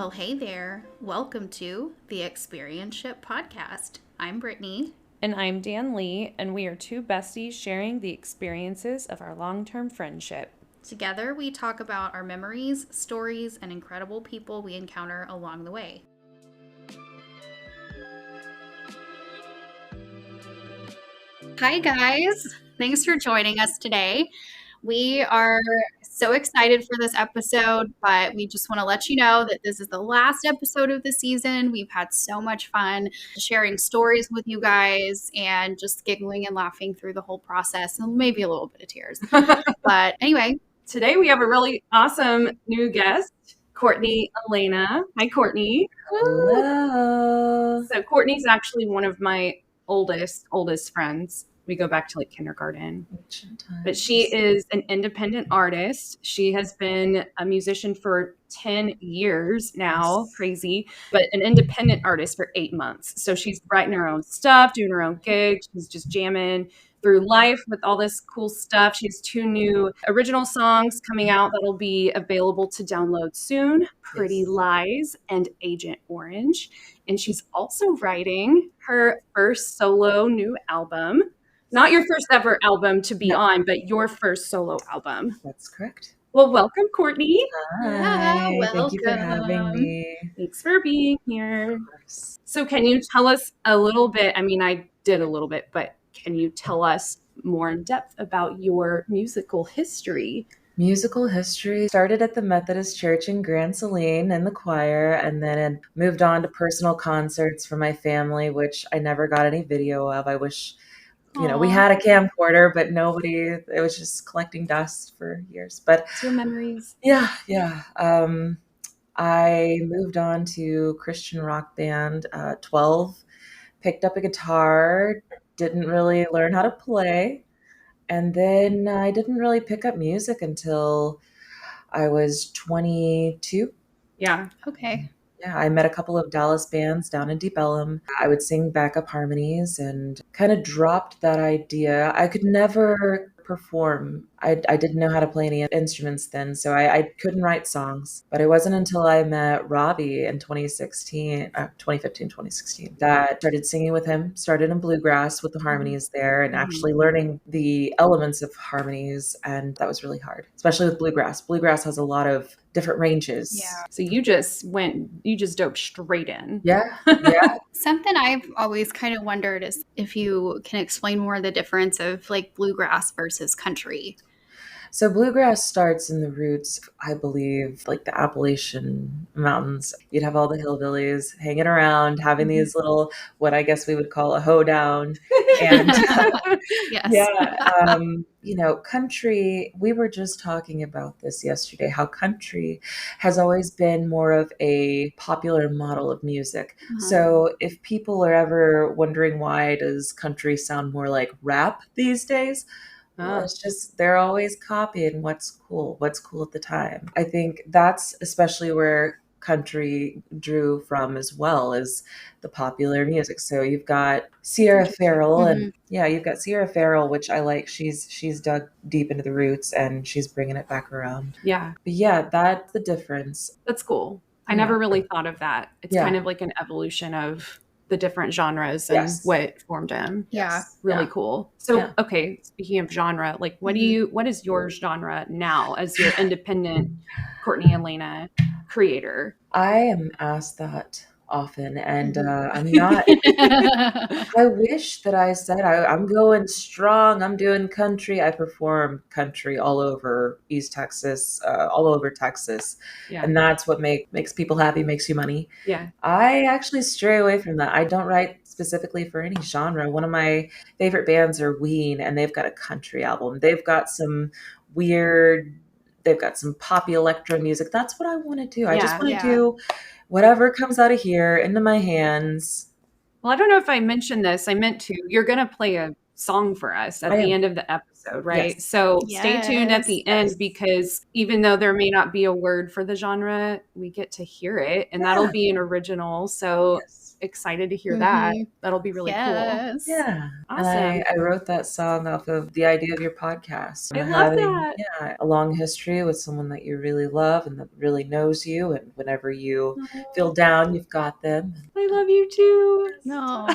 Well, hey there. Welcome to the Experienship Podcast. I'm Brittany. And I'm Danlee, and we are two besties sharing the experiences of our long-term friendship. Together, we talk about our memories, stories, and incredible people we encounter along the way. Hi, guys. Thanks for joining us today. We are so excited for this episode, but we just want to let you know that this is the last episode of the season. We've had so much fun sharing stories with you guys and just giggling and laughing through the whole process, and maybe a little bit of tears. But anyway, today we have a really awesome new guest, Courtney Elayna. Hi, Courtney. Hello. So Courtney's actually one of my oldest friends. We go back to like kindergarten. But she is an independent artist. She has been a musician for 10 years now. Crazy. But an independent artist for 8 months. So she's writing her own stuff, doing her own gigs. She's just jamming through life with all this cool stuff. She has 2 new original songs coming out that'll be available to download soon. Pretty Lies and Agent Orange. And she's also writing her first solo new album. Not your first ever album to be on, but your first solo album. That's correct. Well, welcome, Courtney. Hi. Thank you for having me. Thanks for being here. So can you tell us a little bit? I mean, I did a little bit, but can you tell us more in depth about your musical history? Musical history started at the Methodist Church in Grand Saline in the choir, and then it moved on to personal concerts for my family, which I never got any video of. I wish... we had a camcorder, but it was just collecting dust for years. But your memories. Yeah. I moved on to Christian rock band, 12, picked up a guitar, didn't really learn how to play. And then I didn't really pick up music until I was 22. Yeah. Okay. Yeah, I met a couple of Dallas bands down in Deep Ellum. I would sing backup harmonies and kind of dropped that idea. I could never perform. I didn't know how to play any instruments then, so I couldn't write songs. But it wasn't until I met Robbie in 2015, 2016, that I started singing with him, started in bluegrass with the harmonies there and actually learning the elements of harmonies. And that was really hard, especially with bluegrass. Bluegrass has a lot of different ranges. Yeah. So you just dove straight in. Yeah. Something I've always kind of wondered is if you can explain more the difference of like bluegrass versus country. So bluegrass starts in the roots, I believe, like the Appalachian Mountains. You'd have all the hillbillies hanging around, having these little, what I guess we would call a hoedown. And Yes. Country, we were just talking about this yesterday, how country has always been more of a popular model of music. So if people are ever wondering why does country sound more like rap these days, well, it's just they're always copying what's cool at the time. I think that's especially where country drew from as well as the popular music. So you've got Sierra Farrell and you've got Sierra Farrell, which I like. She's dug deep into the roots and she's bringing it back around. Yeah. But yeah, that's the difference. That's cool. I never really thought of that. It's kind of like an evolution of the different genres and what formed them. Yeah. Really cool. So, okay, speaking of genre, like what is your genre now as your independent Courtney Elayna creator? I am asked that often, and I'm not. I wish that I said I'm going strong. I'm doing country. I perform country all over East Texas, all over Texas, and that's what makes people happy, makes you money. Yeah, I actually stray away from that. I don't write specifically for any genre. One of my favorite bands are Ween, and they've got a country album. They've got some poppy electro music. That's what I want to do. I just want to do whatever comes out of here into my hands. Well, I don't know if I mentioned this. I meant to. You're going to play a song for us at the end of the episode. episode, right? Yes. So stay tuned at the end Yes. because even though there may not be a word for the genre, we get to hear it, and that'll be an original. So excited to hear that. That'll be really cool. Yeah. Awesome. And I wrote that song off of the idea of your podcast. I love that. Yeah, a long history with someone that you really love and that really knows you. And whenever you feel down, you've got them. I love you too. No.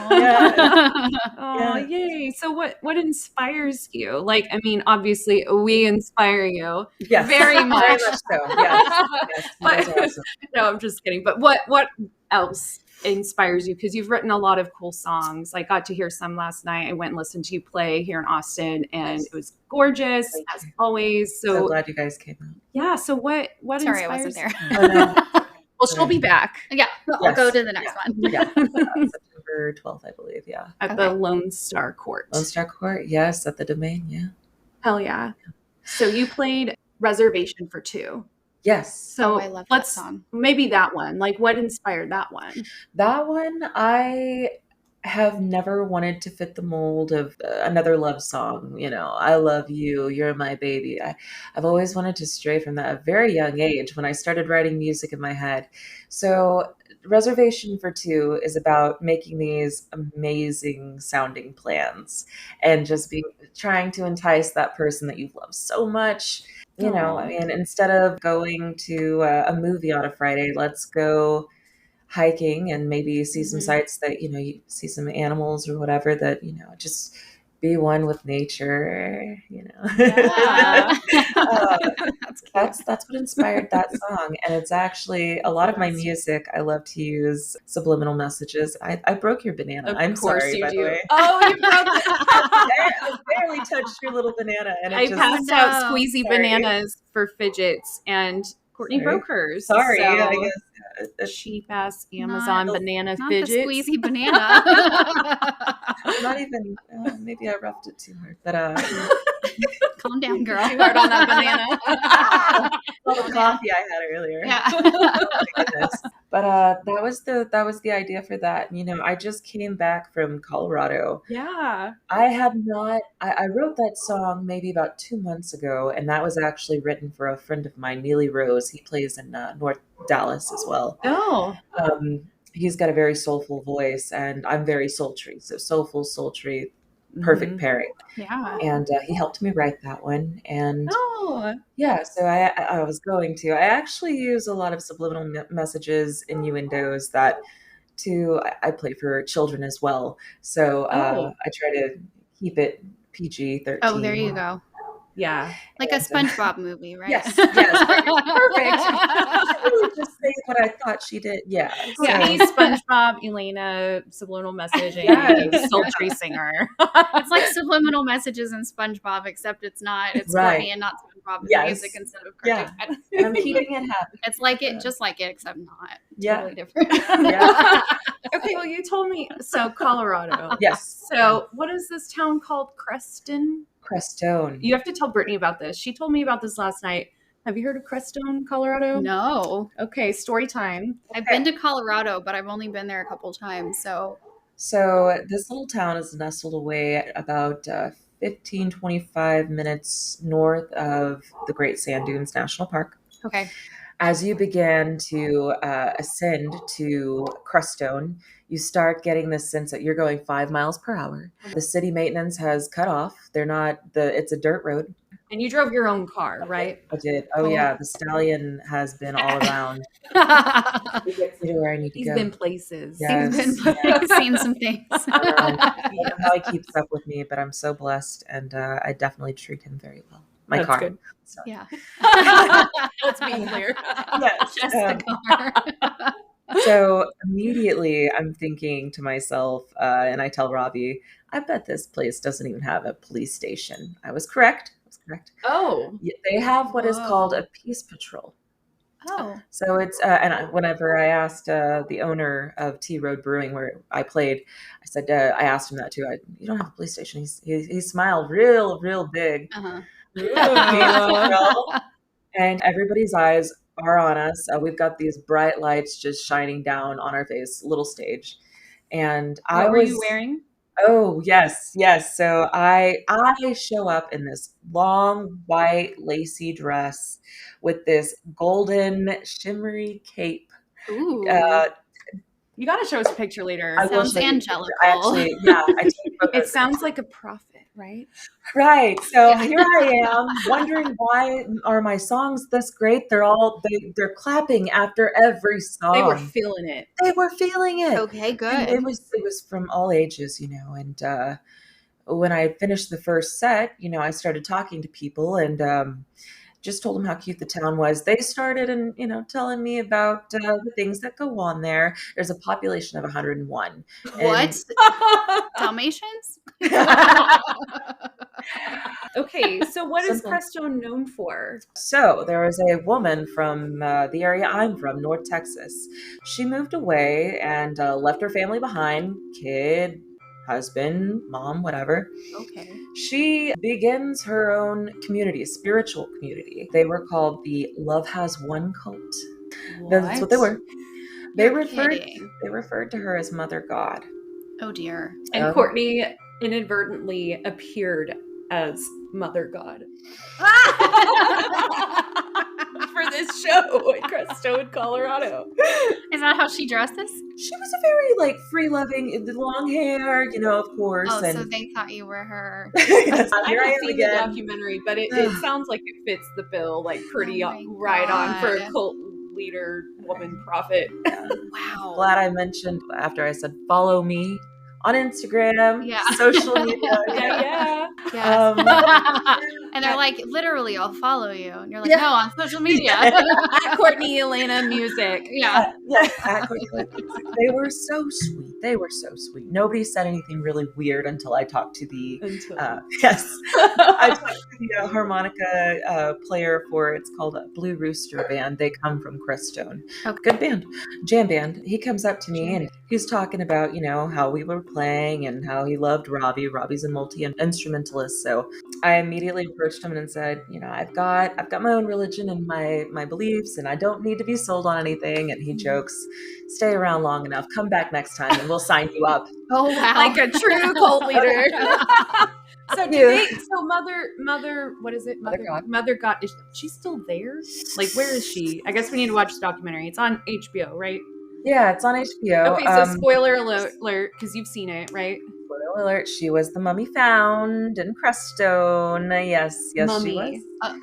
Oh, yay. So what inspires you? Like, I mean, obviously we inspire you very much. Very much so. Yes. But, awesome. No, I'm just kidding. But what else inspires you? Because you've written a lot of cool songs. I got to hear some last night. I went and listened to you play here in Austin, and it was gorgeous as always. So glad you guys came out. Yeah. So what Sorry, inspires I wasn't there. Oh, no. Well, she'll be back. Yeah, I'll go to the next one. Yeah, September 12th, I believe. Yeah, at the Lone Star Court. Lone Star Court, yes, at the Domain. Yeah. Hell yeah! So you played Reservation for Two. Yes. So I love that song. Maybe that one. Like, what inspired that one? That one, I have never wanted to fit the mold of another love song. You know, I love you, you're my baby. I've always wanted to stray from that at a very young age when I started writing music in my head. So Reservation for Two is about making these amazing sounding plans and just trying to entice that person that you love so much. You know, I mean, instead of going to a movie on a Friday, let's go hiking and maybe see some sights that, you know, you see some animals or whatever that, you know, just be one with nature, you know. Yeah. That's what inspired that song. And it's actually a lot of my music. I love to use subliminal messages. I broke your banana. I'm sorry, by the way. Oh, you broke it. I barely touched your little banana. And I passed out squeezy bananas for fidgets, and Courtney broke hers. Sorry, so I guess. A cheap ass Amazon banana fidget. The squeezy banana. Not even. Maybe I roughed it too hard, but calm down, girl. Too hard on that banana. All the coffee I had earlier. Yeah. Oh my goodness. But that was the idea for that. You know, I just came back from Colorado. Yeah. I wrote that song maybe about 2 months ago, and that was actually written for a friend of mine, Neely Rose. He plays in North Dallas as well. Oh. He's got a very soulful voice, and I'm very sultry. So soulful, sultry, perfect pairing. Yeah. And he helped me write that one. And yeah, so I was going to. I actually use a lot of subliminal messages, innuendos that I play for children as well. So I try to keep it PG-13. Oh, there you go. Yeah. Like a SpongeBob movie, right? Yes. Perfect. She really just say what I thought she did. Yeah. Yeah. He's SpongeBob, Elayna, subliminal messaging, sultry singer. It's like subliminal messages in SpongeBob, except it's not. It's Courtney and not SpongeBob music instead of cartoon. Yeah. I'm keeping it happy. It's like it, just like it, except not. Yeah. Totally different. Yeah. Okay, well, you told me. So, Colorado. Yes. So, what is this town called? Crestone. You have to tell Brittany about this. She told me about this last night. Have you heard of Crestone, Colorado? No. Okay, story time. I've been to Colorado, but I've only been there a couple times. So this little town is nestled away at about 15, 25 minutes north of the Great Sand Dunes National Park. Okay. As you begin to ascend to Crestone, you start getting this sense that you're going 5 miles per hour. The city maintenance has cut off. It's a dirt road. And you drove your own car, right? I did. Oh, yeah. The stallion has been all around. He gets me to where I need to go. He's been places. Yes. He's been seen some things. I don't know how he keeps up with me, but I'm so blessed, and I definitely treat him very well. That's car. Good. So. Yeah. Let's be clear. Yes. Just the car. So immediately I'm thinking to myself, and I tell Robbie, I bet this place doesn't even have a police station. I was correct. Oh. They have what is called a peace patrol. Oh. So it's, whenever I asked the owner of T Road Brewing where I played, I said, I asked him that too. You don't have a police station. He smiled real big. Uh-huh. And everybody's eyes are on us. We've got these bright lights just shining down on our face, little stage. And what were you wearing? Oh, yes, yes. So I show up in this long white lacy dress with this golden shimmery cape. Ooh, Uh, You got to show us a picture later. I will sounds show you a picture. I angelical. actually, yeah, I took It photos. sounds like a prophet, right? Right. So Yeah. here I am wondering why are my songs this great? They're clapping after every They were song. feeling it. They were feeling it. Okay, And good. it was from all ages, and when I finished the first set, I started talking to people and just told them how cute the town was. They started and telling me about the things that go on there. There's a population of 101. What? And Dalmatians? Okay, so what is Simple. Crestone known for? So there was a woman from the area I'm from, North Texas. She moved away and left her family behind, kid, husband, mom, whatever. Okay. She begins her own community, a spiritual community. They were called the Love Has One cult. That's what they were. You're kidding. They referred to her as Mother God. Oh dear. And Courtney inadvertently appeared as Mother God for this show in Crestone, Colorado. Is that how she dresses? She was a very free-loving, long hair, of course. Oh, and so they thought you were her. yes, I here I haven't am seen the again. documentary, but it sounds like it fits the bill, pretty Oh my right on for a God. cult leader, woman prophet. Wow. Glad I mentioned after I said follow me on Instagram, Yeah. social media. Yeah. Yes. And they're like, literally, I'll follow you. And you're like, Yeah. no, on social media. At Courtney Elayna Music. Yeah. Exactly. They were so sweet. They were so sweet. Nobody said anything really weird until I talked to the yes. I talked to the harmonica player for it's called a Blue Rooster Band. They come from Crestone. Okay. Good band, jam band. He comes up to me and he's talking about how we were playing and how he loved Robbie. Robbie's a multi-instrumentalist, so I immediately approached him and said, I've got my own religion and my beliefs, and I don't need to be sold on anything. And he jokes, stay around long enough, come back next time, and we'll sign you up. Oh wow. Like a true cult leader. So Yeah. so mother, what is it? Mother God. Mother God, is she still there? Where is she? I guess we need to watch the documentary. It's on HBO, right? Yeah, it's on HBO. Okay, so spoiler alert, because you've seen it, right? Spoiler alert, she was the mummy found in Crestone. Yes, Mummy. she was.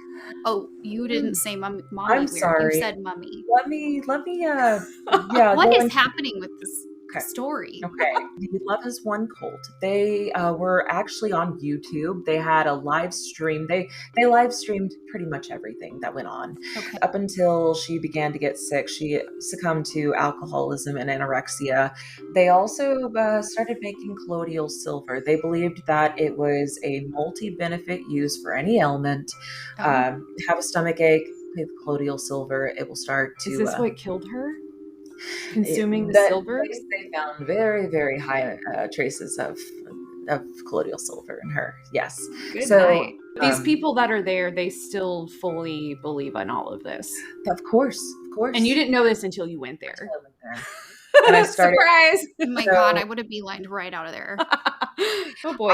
Oh, you didn't say mommy. I'm weird. sorry. You said mummy. Let me yeah. What go is into- happening with this story? Okay. The Love Has One cult. They were actually on YouTube. They had a live stream. They live streamed pretty much everything that went on. Okay. Up until she began to get sick. She succumbed to alcoholism and anorexia. They also started making colloidal silver. They believed that it was a multi-benefit use for any ailment. Have a stomach ache, with colloidal silver, it will start to... Is this what killed her? Consuming the silver? They found very, very high traces of colloidal silver in her. Yes. Good So, night. These people that are there, they still fully believe in all of this. Of course. And you didn't know this until you went there. And I started... Surprise! Oh my God, I would have beelined right out of there. Oh boy.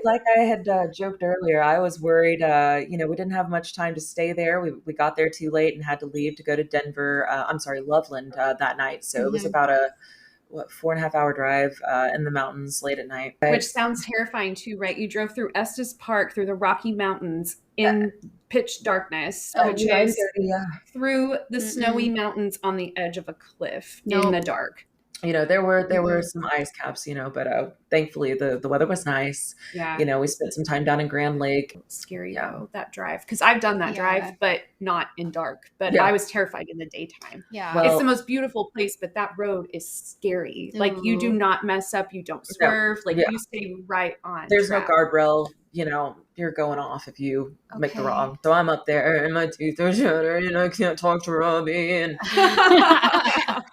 Like I had joked earlier, I was worried, we didn't have much time to stay there. We got there too late and had to leave to go to Denver, Loveland that night. So it was about a 4.5 hour drive in the mountains late at night. Which sounds terrifying too, right? You drove through Estes Park, through the Rocky Mountains in pitch darkness, which is through the snowy mountains on the edge of a cliff in the dark. There were some ice caps, but thankfully the weather was nice. Yeah. We spent some time down in Grand Lake. Scary though, that drive. Because I've done that drive, but not in dark. But I was terrified in the daytime. Yeah. Well, it's the most beautiful place, but that road is scary. Like you do not mess up, you don't swerve. You stay right on There's track. no guardrail. you're going off if you make the wrong. So I'm up there and my teeth are shattered and I can't talk to Robbie. And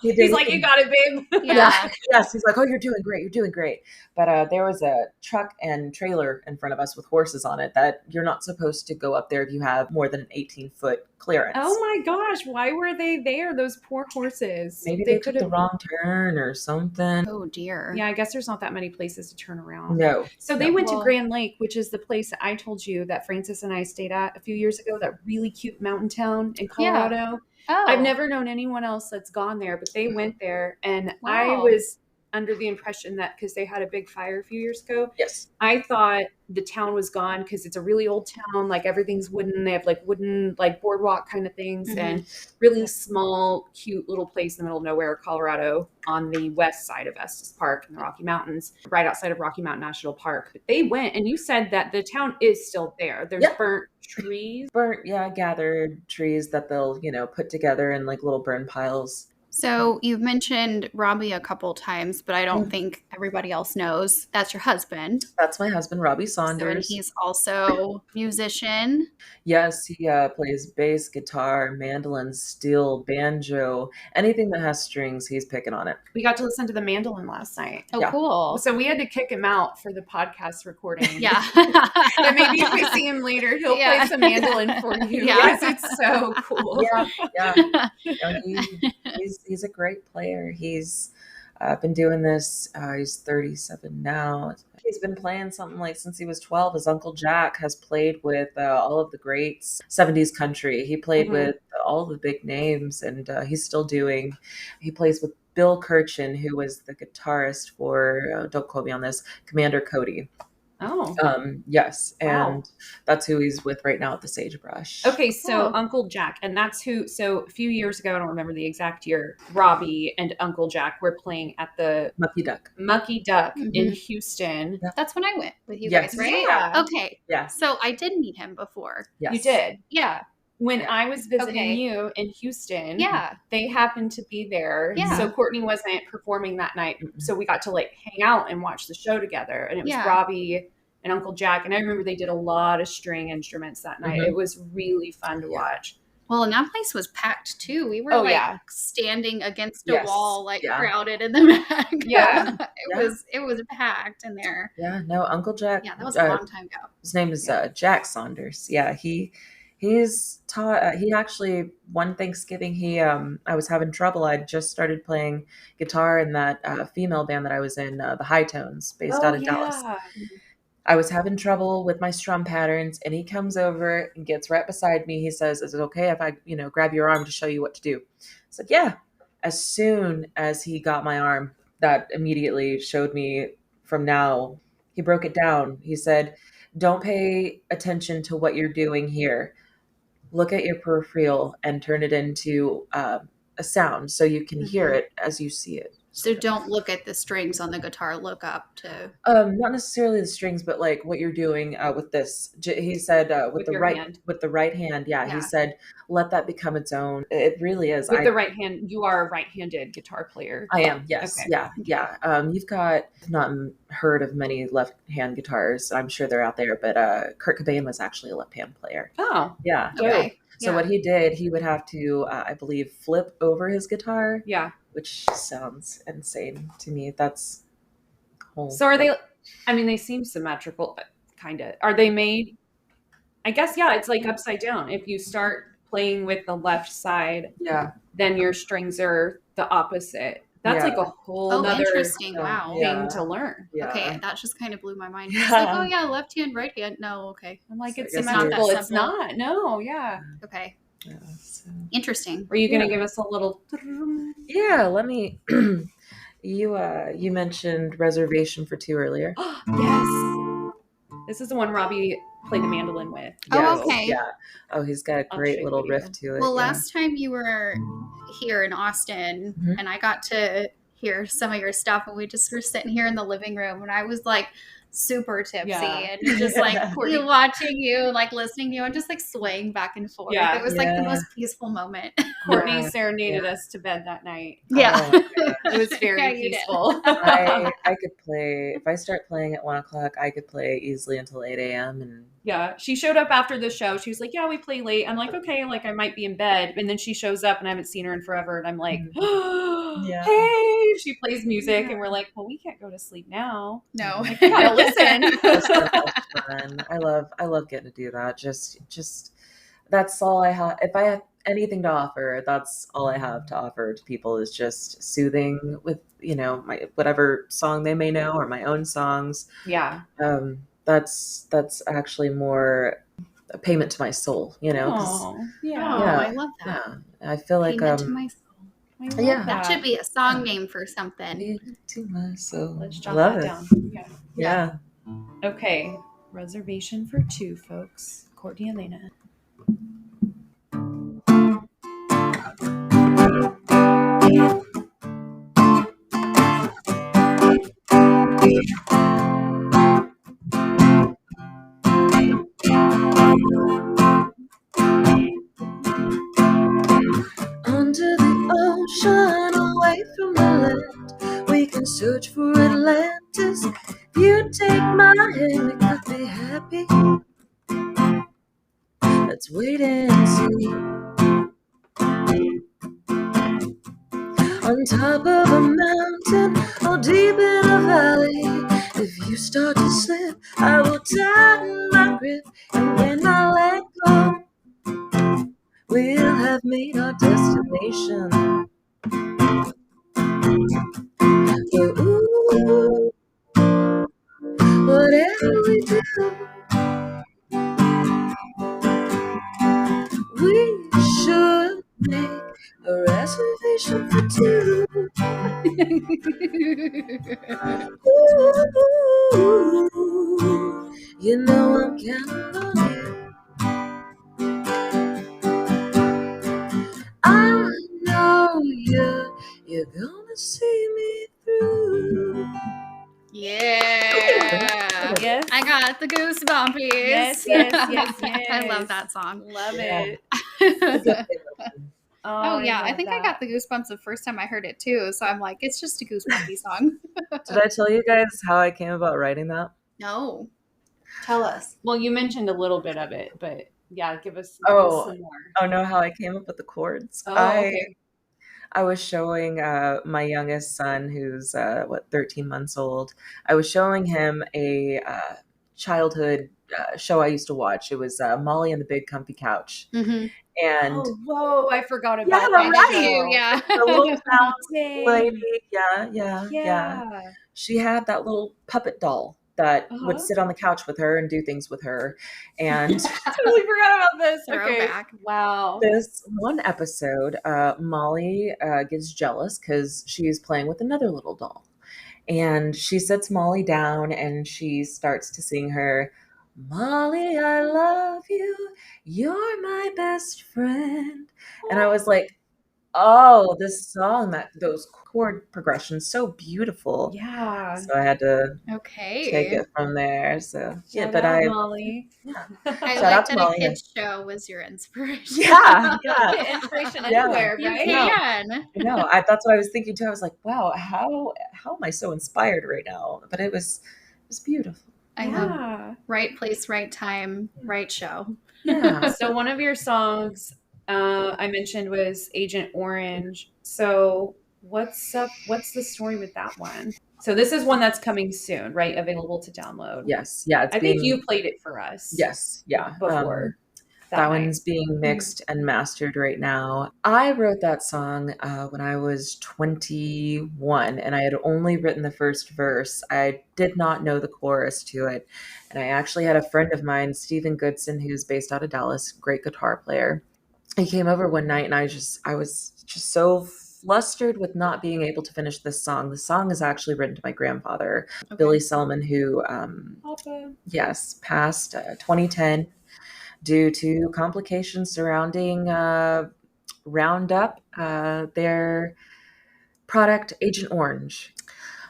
he's like, you got it, babe. Yeah. Yes. He's like, oh, you're doing great. You're doing great. But there was a truck and trailer in front of us with horses on it that you're not supposed to go up there if you have more than an 18-foot clearance. Oh my gosh. Why were they there? Those poor horses. Maybe they took the wrong turn or something. Oh dear. Yeah, I guess there's not that many places to turn around. No. So they went to Grand Lake, which is the place that I told you that Francis and I stayed at a few years ago, that really cute mountain town in Colorado. Yeah. Oh. I've never known anyone else that's gone there, but they went there, and I was under the impression that because they had a big fire a few years ago, I thought the town was gone because it's a really old town, like everything's wooden. They have like wooden like boardwalk kind of things, and really small, cute little place in the middle of nowhere, Colorado, on the west side of Estes Park in the Rocky Mountains, right outside of Rocky Mountain National Park. But they went, and you said that the town is still there. There's burnt trees. Gathered trees that they'll, put together in like little burn piles. So you've mentioned Robbie a couple times, but I don't think everybody else knows. That's your husband. That's my husband, Robbie Saunders. And he's also a musician. Yes, he plays bass, guitar, mandolin, steel, banjo, anything that has strings, he's picking on it. We got to listen to the mandolin last night. Oh, cool. So we had to kick him out for the podcast recording. Yeah. And maybe if we see him later, he'll play some mandolin for you. Yeah. Because it's so cool. Yeah. He's a great player. He's been doing this. He's 37 now. He's been playing something like since he was 12. His Uncle Jack has played with all of the greats, 70s country. He played with all the big names, and he's still doing. He plays with Bill Kirchen, who was the guitarist for, don't quote me on this, Commander Cody. Oh. Yes. And that's who he's with right now at the Sagebrush. Okay, so Uncle Jack, and that's who, so a few years ago, I don't remember the exact year, Robbie and Uncle Jack were playing at the Mucky Duck in Houston. Yeah. That's when I went with you guys, right? Yeah. Okay. Yeah. So I did meet him before. Yes. You did? Yeah. When I was visiting you in Houston, they happened to be there. Yeah. So Courtney wasn't performing that night. So we got to like hang out and watch the show together. And it was Robbie and Uncle Jack. And I remember they did a lot of string instruments that night. It was really fun to watch. Well, and that place was packed too. We were standing against a wall, crowded in the back. Yeah. It was packed in there. Yeah. No, Uncle Jack. Yeah, that was a long time ago. His name is Jack Saunders. Yeah. He's taught, he actually, one Thanksgiving, I was having trouble. I'd just started playing guitar in that female band that I was in, the High Tones, based out of Dallas. I was having trouble with my strum patterns, and he comes over and gets right beside me. He says, is it okay if I, grab your arm to show you what to do? I said, yeah. As soon as he got my arm, that immediately showed me from now, he broke it down. He said, don't pay attention to what you're doing here. Look at your peripheral and turn it into a sound so you can hear it as you see it. So don't look at the strings on the guitar. Look up to. Not necessarily the strings, but like what you're doing with this. He said with the right hand. With the right hand. Yeah, he said let that become its own. It really is. With the right hand, you are a right-handed guitar player. I am. Yes. Okay. Yeah. You've got not heard of many left-hand guitars. I'm sure they're out there, but Kurt Cobain was actually a left-hand player. Oh. Yeah. Okay. So what he did, he would have to, I believe, flip over his guitar. Yeah. Which sounds insane to me. That's whole. So are they, I mean, they seem symmetrical, kind of. Are they made, I guess, it's like upside down. If you start playing with the left side, then your strings are the opposite. That's like a whole other interesting. Wow. thing to learn. Yeah. Okay, that just kind of blew my mind. It's like, oh yeah, left hand, right hand. No, okay. I'm like, So it's I guess symmetrical. it's It's not. No, yeah. Okay. Yeah, so. Interesting. Were you going to give us a little? Yeah, let me. You mentioned Reservation for Two earlier. Yes. This is the one Robbie played the mandolin with. Oh, okay. Yeah. Oh, he's got a great little riff to it. Well, last time you were here in Austin, and I got to hear some of your stuff, and we just were sitting here in the living room, and I was like super tipsy Yeah. and just like you watching you, like listening to you and just like swaying back and forth. Yeah. It was like the most peaceful moment. Courtney serenaded us to bed that night. Yeah. It was very peaceful. I could play, if I start playing at 1:00, I could play easily until 8 a.m. and Yeah, she showed up after the show. She was like, "Yeah, we play late." I'm like, "Okay," like I might be in bed, and then she shows up, and I haven't seen her in forever, and I'm like, Yeah. "Hey!" She plays music, and we're like, "Well, we can't go to sleep now." No, Like, we gotta listen. That's so much fun. I love getting to do that. Just that's all I have. If I have anything to offer, that's all I have to offer to people is just soothing with, my whatever song they may know or my own songs. Yeah. That's actually more a payment to my soul, 'cause- Oh, yeah. I love that. yeah, I feel like Payment to my soul. I love Yeah. That should be a song name for something. payment to my soul. Let's jot Love that it. down. Yeah. Okay, reservation for 2, folks. Courtney Elayna. Under the ocean, away from the land, we can search for Atlantis. If you take my hand, it could be happy. Let's wait and see. On top of a mountain or deep in a valley, if you start to slip, I will tighten my grip. And when I let go, we'll have made our destination. But ooh, whatever we do, we should make a reservation for 2. Ooh, you know I'm counting on you. I know you're gonna see me through. Yeah. Yes. I got the goosebumpies. Yes. I love that song. Love Yeah. it. Oh yeah, I love think I that. got the goosebumps the first time I heard it too. So I'm like, it's just a goosebumpy song. Did I tell you guys how I came about writing that? No. Tell us. Well, you mentioned a little bit of it, but yeah, give us some more. Oh, no, how I came up with the chords. Oh, okay. I was showing my youngest son, who's 13 months old. I was showing him a childhood show I used to watch. It was Molly and the Big Comfy Couch, and whoa! I forgot about Yeah, that. right. show. Yeah. the little Mountain. lady, yeah. She had that little puppet doll that would sit on the couch with her and do things with her, and Totally forgot about this. Okay. Throwback. Wow. this one episode, Molly gets jealous because she's playing with another little doll. And she sits Molly down and she starts to sing her, "Molly, I love you. You're my best friend." And I was like, oh, this song, those chord progressions, so beautiful. Yeah. So I had to Okay. take it from there. So Shout out, Molly. I Shout like out to that Molly. a kid's show was your inspiration. Yeah. Get inspiration Yeah. anywhere, You right? can. No, that's what I was thinking too. I was like, wow, how am I so inspired right now? But it was beautiful. I love right place, right time, right show. Yeah. So one of your songs I mentioned was Agent Orange. So what's up? What's the story with that one? So this is one that's coming soon, right? Available to download. Yes. Yeah. I think you played it for us. Yes. Yeah. Before. That one's being mixed and mastered right now. I wrote that song when I was 21, and I had only written the first verse. I did not know the chorus to it. And I actually had a friend of mine, Stephen Goodson, who's based out of Dallas, great guitar player. He came over one night, and I was just so flustered with not being able to finish this song. The song is actually written to my grandfather, Billy Selman, who passed 2010 due to complications surrounding Roundup, their product Agent Orange.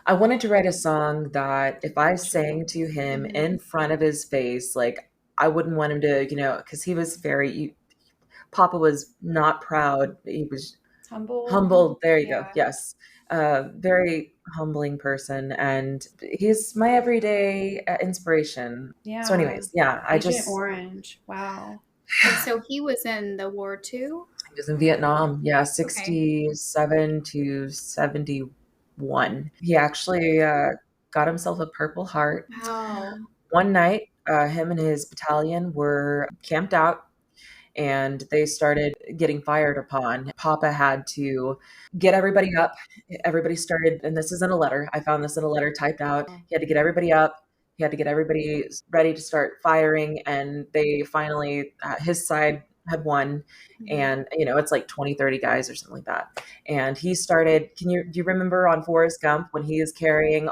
I wanted to write a song that if I sang to him Mhm. in front of his face, like I wouldn't want him to, because he was Papa was not proud. He was humbled. There you go. Yeah. Yes. Very humbling person. And he's my everyday inspiration. Yeah. So anyways, yeah, Agent Orange. Wow. And so he was in the war too? He was in Vietnam. Yeah, 67 to 71. He actually got himself a Purple Heart. Wow. One night, him and his battalion were camped out and they started getting fired upon. Papa had to get everybody up. Everybody started, and this is in a letter. I found this in a letter typed out. He had to get everybody up. He had to get everybody ready to start firing. And they finally, his side had won. And, it's like 20, 30 guys or something like that. And he started, do you remember on Forrest Gump when he is carrying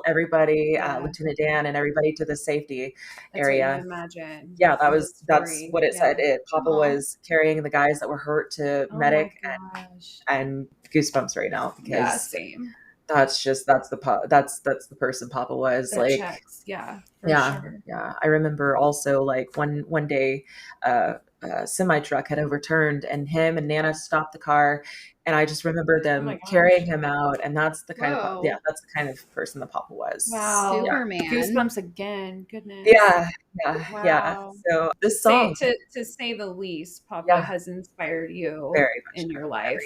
everybody, Lieutenant Dan and everybody to the safety area? What you imagine. Yeah, that's what it said. Papa Aw. was carrying the guys that were hurt to medic, my gosh. and goosebumps right now Yeah, because same. that's the person Papa was. That like checks. Yeah. For yeah, sure. yeah. I remember also like one day, a semi truck had overturned, and him and Nana stopped the car, and I just remember them my gosh. carrying him out, and that's the kind Whoa. of that's the kind of person that Papa was. Wow. Superman. Goosebumps again. Goodness. Yeah. Wow. So this song, To say the least, Papa Yeah. has inspired you very much in so, your life.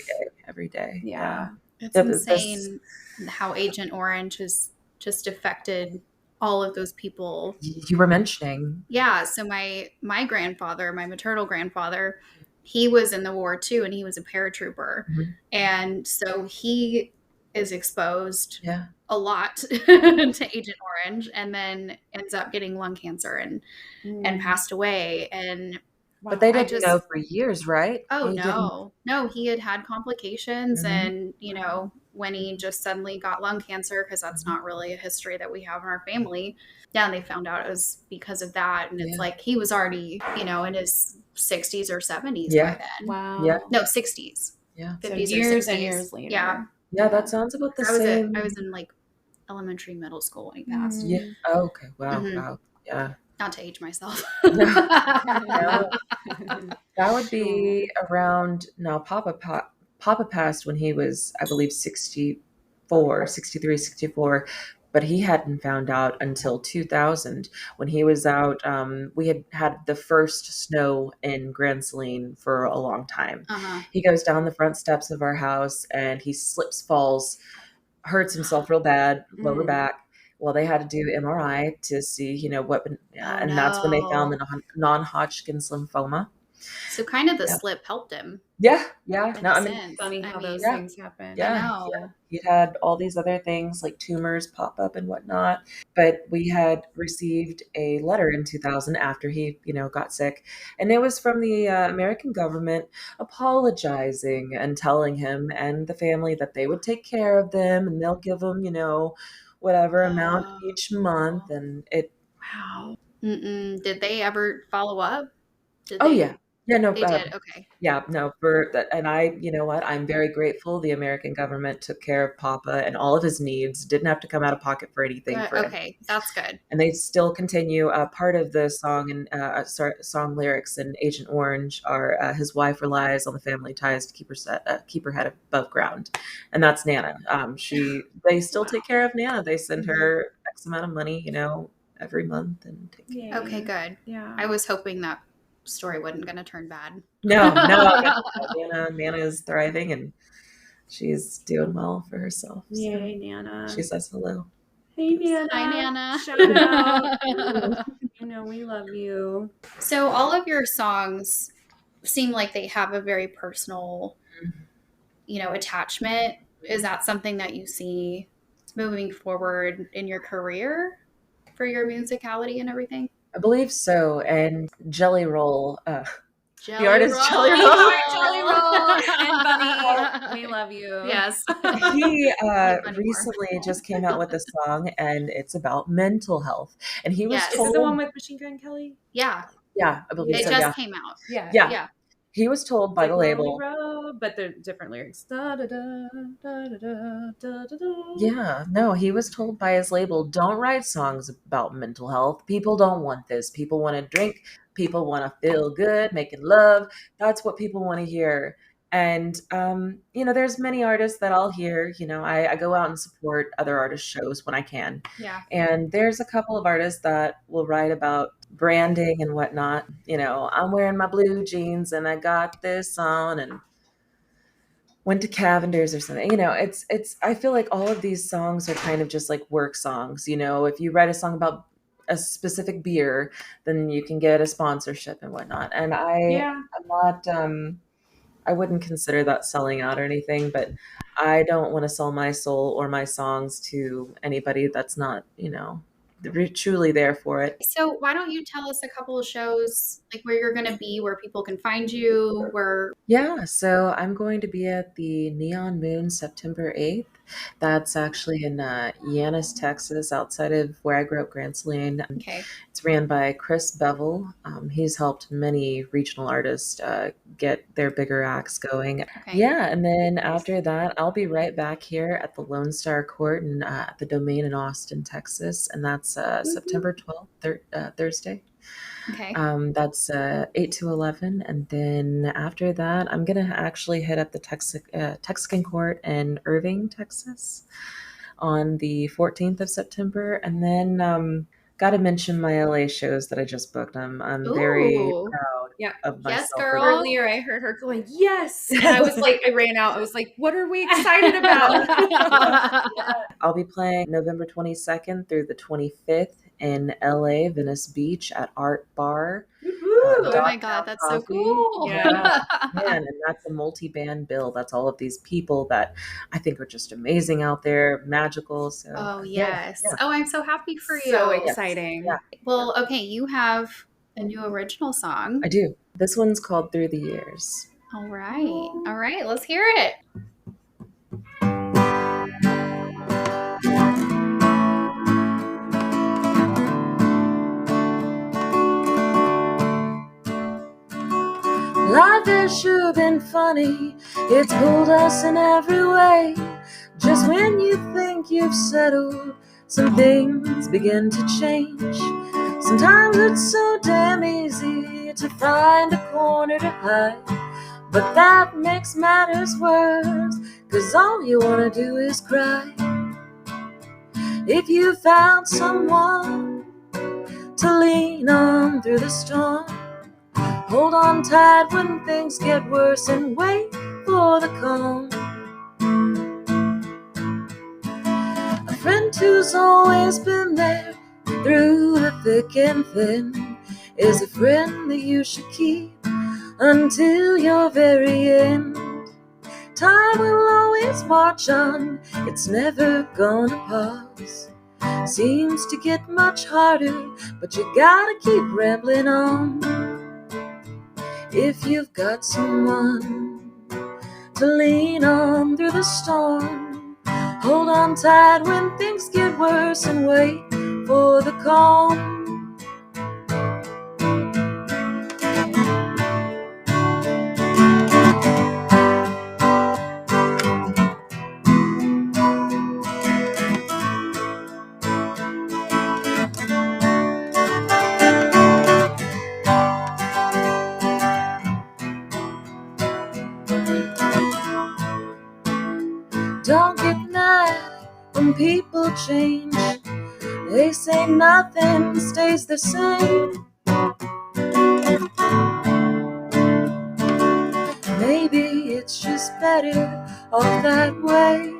every day. Yeah. It's Yeah, this- insane how Agent Orange has just affected all of those people. You were mentioning. Yeah, so my grandfather, my maternal grandfather, he was in the war too, and he was a paratrooper. Mhm. And so he is exposed Yeah. a lot to Agent Orange, and then ends up getting lung cancer and passed away. And But they I didn't know for years, right? oh They no, he had complications, Mhm. and when he just suddenly got lung cancer, because that's not really a history that we have in our family. Yeah, and they found out it was because of that, and it's Yeah. like he was already in his 60s or 70s Yeah. by then. Wow. Yeah. No, 60s. Yeah. 50s So or years 60s. and years later. Yeah, Yeah, that sounds about the same. I was in like elementary, middle school when he passed. Yeah. Oh, okay. Wow. Mhm. Wow. Yeah. Not to age myself. No. That would be around. No, Papa passed when he was, I believe, 64, 63, 64. But he hadn't found out until 2000 when he was out. We had the first snow in Grand Saline for a long time. Uh-huh. He goes down the front steps of our house and he slips, falls, hurts himself real bad, lower back. Well, they had to do MRI to see, what, and that's when they found the non-Hodgkin's lymphoma. So kind of the Yeah. slip helped him. Yeah. in No, a I mean, sense. Funny how those Yeah. things happen. Yeah. I know. Yeah. He'd had all these other things like tumors pop up and whatnot. But we had received a letter in 2000 after he, got sick. And it was from the American government apologizing and telling him and the family that they would take care of them and they'll give them, whatever amount each month. And it. Wow. Did they ever follow up? Yeah. Yeah, no, They did. Okay. Yeah, no, for that. And you know what? I'm very grateful the American government took care of Papa and all of his needs, didn't have to come out of pocket for anything for him. Okay, that's good. And they still continue. Part of the song and song lyrics in Agent Orange are his wife relies on the family ties to keep her head above ground, and that's Nana. They still take care of Nana. They send her X amount of money, every month, and take care. Yay. Okay, good. Yeah. I was hoping that story wasn't going to turn bad. No. Nana is thriving and she's doing well for herself. So Yay, Nana. she says hello. Hey, Nana. Hi, Nana. Shout out. We love you. So all of your songs seem like they have a very personal, attachment. Is that something that you see moving forward in your career for your musicality and everything? I believe so. And Jelly Roll, Jelly the artist Roll. Jelly Roll. Jelly Roll and Bunny, we love you. Yes. He Bunny recently just came out with a song, and it's about mental health. And he was Yes. Is told, it the one with Machine Gun Kelly? Yeah. yeah, I believe It so. just Yeah. came out. Yeah. He was told by the label. Road, but they're different lyrics. Da, da, da, da, da, da, da, da, da. Yeah, no, he was told by his label, don't write songs about mental health. People don't want this. People want to drink. People want to feel good, making love. That's what people want to hear. And, there's many artists that I'll hear. I go out and support other artist shows when I can. Yeah. And there's a couple of artists that will write about branding and whatnot. I'm wearing my blue jeans and I got this on and went to Cavender's or something. It's I feel like all of these songs are kind of just like work songs. If you write a song about a specific beer, then you can get a sponsorship and whatnot. And I'm not I wouldn't consider that selling out or anything, but I don't want to sell my soul or my songs to anybody that's not, truly there for it. So why don't you tell us a couple of shows, like where you're going to be, where people can find you, Yeah, so I'm going to be at the Neon Moon September 8th. That's actually in Yanis, Texas, outside of where I grew up, Grand Saline. Okay. It's ran by Chris Bevel. He's helped many regional artists get their bigger acts going. Okay. Yeah, and then after that, I'll be right back here at the Lone Star Court and at the Domain in Austin, Texas, and that's September 12th, Thursday. Okay. That's 8 to 11. And then after that, I'm going to actually hit up the Texican Court in Irving, Texas on the 14th of September. And then got to mention my LA shows that I just booked. I'm very proud of myself. Yes, girl. Earlier, I heard her going, yes. And I was like, I ran out. I was like, what are we excited about? I'll be playing November 22nd through the 25th in LA, Venice Beach at Art Bar. Oh my God, that's so cool. Yeah, man, and that's a multi-band bill. That's all of these people that I think are just amazing out there, magical. So, oh, yes. Yeah. Oh, I'm so happy for you. So exciting. Yeah. Well, okay, you have a new original song. I do. This one's called Through the Years. All right, let's hear it. Life has sure been funny. It's pulled us in every way. Just when you think you've settled, some things begin to change. Sometimes it's so damn easy to find a corner to hide, but that makes matters worse, 'cause all you wanna do is cry. If you found someone to lean on through the storm, hold on tight when things get worse and wait for the calm. A friend who's always been there through the thick and thin is a friend that you should keep until your very end. Time will always march on, it's never gonna pause. Seems to get much harder, but you gotta keep rambling on. If you've got someone to lean on through the storm, hold on tight when things get worse and wait for the calm. Don't get mad when people change. They say nothing stays the same. Maybe it's just better off that way.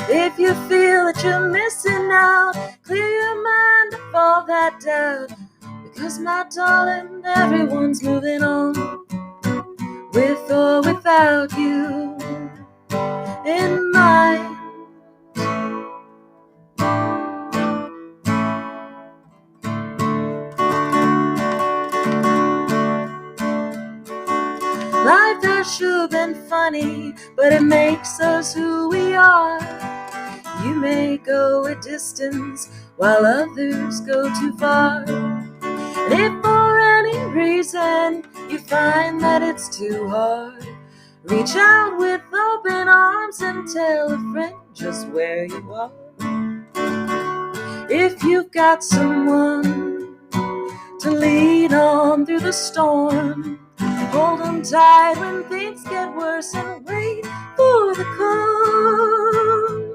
If you feel that you're missing out, clear your mind of all that doubt. Because my darling, everyone's moving on, with or without you in mind. Life has sure been funny, but it makes us who we are. You may go a distance while others go too far. And if for any reason reason you find that it's too hard, reach out with open arms and tell a friend just where you are. If you've got someone to lean on through the storm, hold them tight when things get worse and wait for the calm.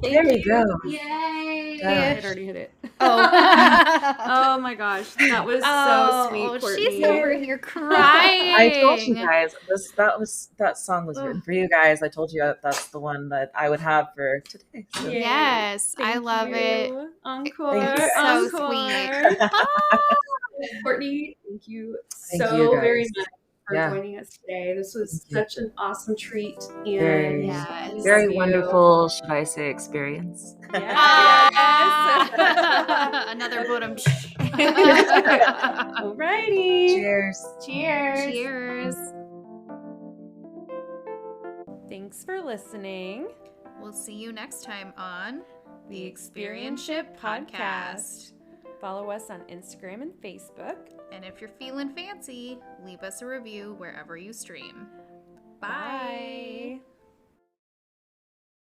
There you go. Yay! I already hit it. Oh. Oh my gosh, that was so sweet, Courtney. She's over here crying. I told you guys that song was written for you guys. I told you that's the one that I would have for today. So. Yes, I love it. Encore. Thank you. So Encore. sweet. Courtney, thank you Thank so you, guys. very much for Yeah. joining us today. This was Thank such an awesome treat. And Very, Yes. we very love you. wonderful, should I say, experience. Yes. Another bottom. Alrighty. Cheers. Cheers. Cheers. Thanks for listening. We'll see you next time on The Experienship Podcast. Follow us on Instagram and Facebook. And if you're feeling fancy, leave us a review wherever you stream. Bye.